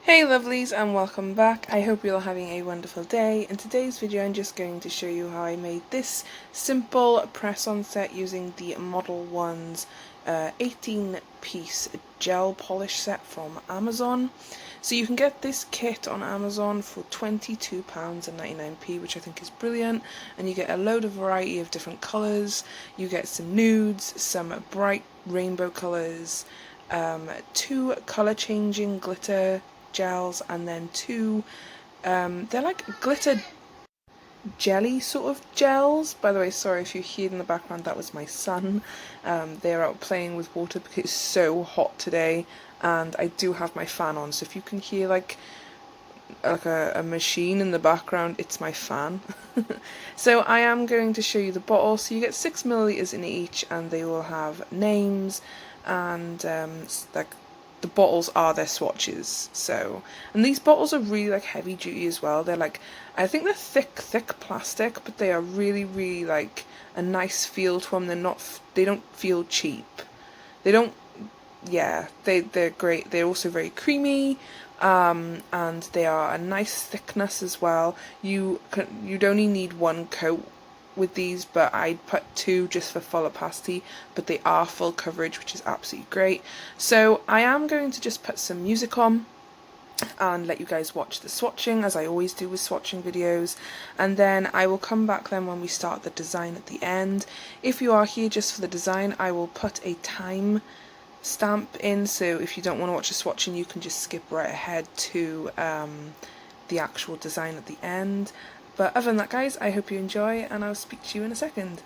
Hey lovelies and welcome back. I hope you're all having a wonderful day. In today's video I'm just going to show you how I made this simple press-on set using the Modelones 18-piece gel polish set from Amazon. So you can get this kit on Amazon for £22.99, which I think is brilliant, and you get a load of variety of different colours. You get some nudes, some bright rainbow colours, 2 colour changing glitter gels, and then 2 they're like glitter jelly sort of gels. By the way, sorry if you hear in the background, that was my son. They're out playing with water because it's so hot today, and I do have my fan on, so if you can hear like a machine in the background, it's my fan. So I am going to show you the bottle. So you get 6 milliliters in each, and they will have names, and like the bottles are their swatches. So, and these bottles are really like heavy duty as well. They're like, I think they're thick plastic, but they are really like a nice feel to them. They don't feel cheap. They don't, yeah, they're great. They're also very creamy, and they are a nice thickness as well. You'd only need 1 coat with these, but I'd put 2 just for full opacity, but they are full coverage, which is absolutely great. So I am going to just put some music on and let you guys watch the swatching, as I always do with swatching videos, and then I will come back then when we start the design at the end. If you are here just for the design, I will put a time stamp in, so if you don't want to watch the swatching, you can just skip right ahead to the actual design at the end. But other than that, guys, I hope you enjoy, and I'll speak to you in a second.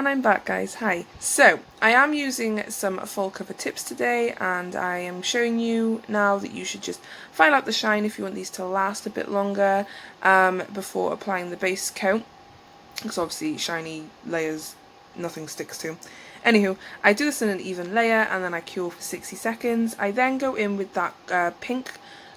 And I'm back, guys. Hi. So I am using some full cover tips today, and I am showing you now that you should just file out the shine if you want these to last a bit longer before applying the base coat, because obviously shiny layers nothing sticks to. Anywho, I do this in an even layer and then I cure for 60 seconds. I then go in with that pink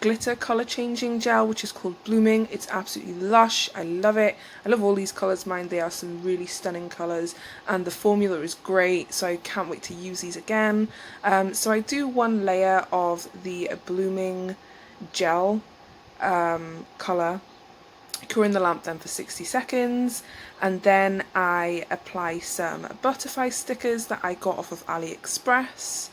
glitter colour changing gel, which is called Blooming. It's absolutely lush. I love it. I love all these colours, mine. They are some really stunning colours, and the formula is great, so I can't wait to use these again. So I do one layer of the Blooming gel colour, cure in the lamp then for 60 seconds, and then I apply some butterfly stickers that I got off of AliExpress.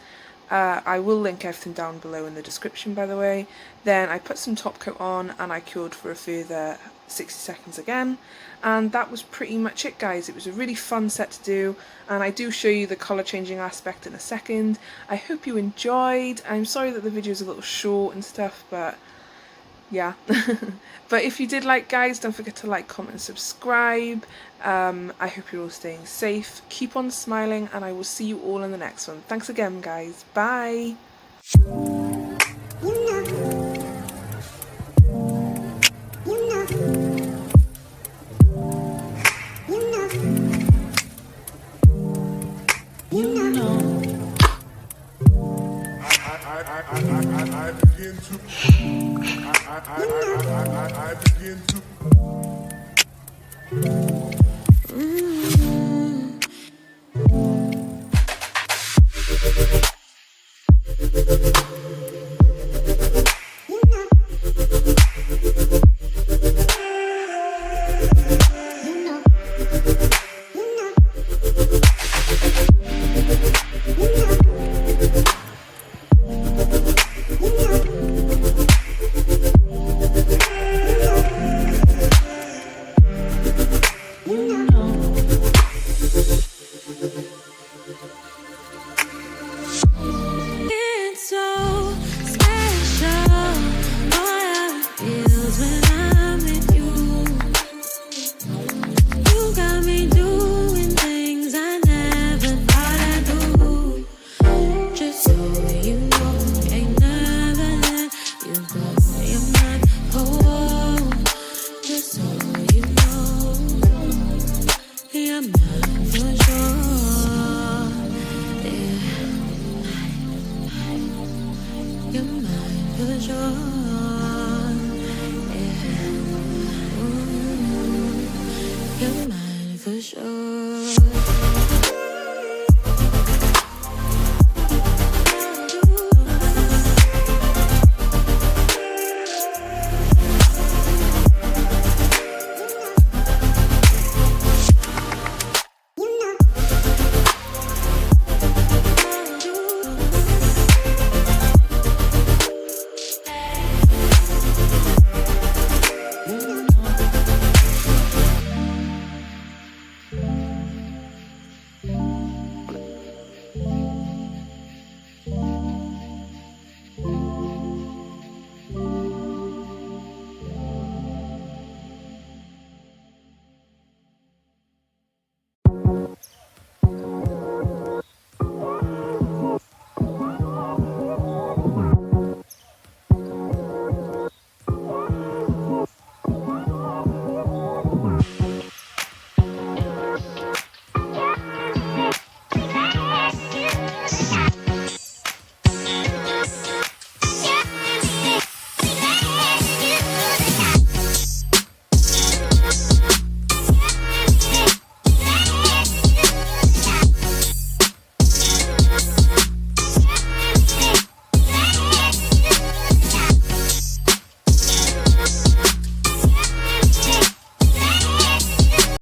I will link everything down below in the description, by the way. Then I put some top coat on and I cured for a further 60 seconds again, and that was pretty much it, guys. It was a really fun set to do, and I do show you the colour changing aspect in a second. I hope you enjoyed. I'm sorry that the video is a little short and stuff, but yeah. But if you did like, guys, don't forget to like, comment and subscribe. I hope you're all staying safe, keep on smiling, and I will see you all in the next one. Thanks again, guys. Bye. I begin for sure.